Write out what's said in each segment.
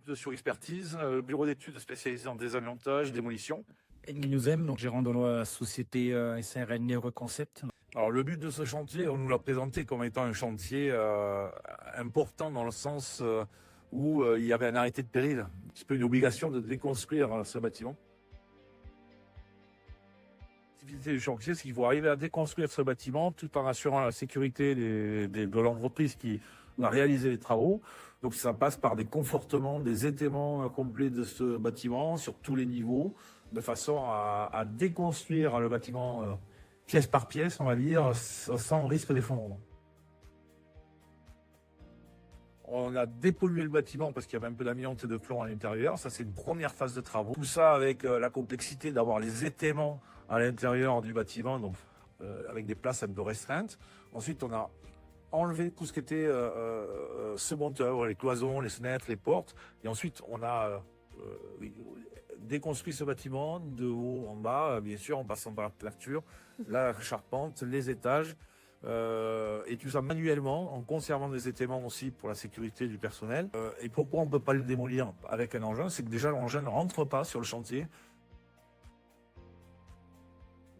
de surexpertise, bureau d'études spécialisé en désamiantage, démolition. Nous donc gérant de la société SRN Reconcept. Alors le but de ce chantier, on nous l'a présenté comme étant un chantier important dans le sens où il y avait un arrêté de péril, un petit peu une obligation de déconstruire ce bâtiment. L'activité du chantier, c'est qu'il faut arriver à déconstruire ce bâtiment tout en assurant la sécurité de l'entreprise qui a réalisé les travaux. Donc ça passe par des confortements, des étaiements complets de ce bâtiment sur tous les niveaux, de façon à déconstruire le bâtiment pièce par pièce, on va dire, sans risque d'effondrement. On a dépollué le bâtiment parce qu'il y avait un peu d'amiante et de plomb à l'intérieur. Ça, c'est une première phase de travaux. Tout ça avec la complexité d'avoir les étaiements à l'intérieur du bâtiment, donc avec des places un peu restreintes. Ensuite, on a enlevé tout ce qui était second œuvre, les cloisons, les fenêtres, les portes. Et ensuite, on a déconstruit ce bâtiment de haut en bas, bien sûr, en passant par la toiture, la charpente, les étages. Et tout ça manuellement, en conservant des étaiements aussi pour la sécurité du personnel. Et pourquoi on ne peut pas le démolir avec un engin? C'est que déjà l'engin ne rentre pas sur le chantier.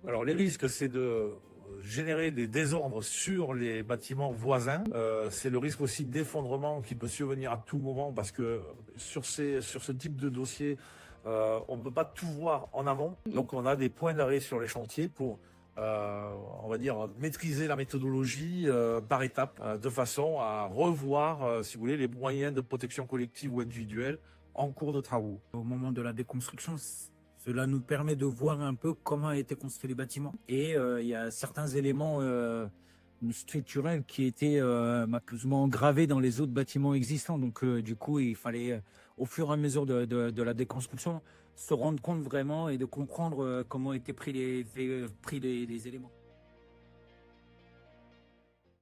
Alors les risques, c'est de générer des désordres sur les bâtiments voisins. C'est le risque aussi d'effondrement qui peut survenir à tout moment parce que sur ce type de dossier, on ne peut pas tout voir en amont. Donc on a des points d'arrêt sur les chantiers pour on va dire maîtriser la méthodologie par étapes, de façon à revoir, si vous voulez, les moyens de protection collective ou individuelle en cours de travaux. Au moment de la déconstruction, cela nous permet de voir un peu comment a été construit les bâtiments. Et il y a certains éléments structurels qui étaient plus ou moins gravés dans les autres bâtiments existants. Donc du coup, il fallait, au fur et à mesure de la déconstruction, se rendre compte vraiment et de comprendre comment étaient pris les éléments.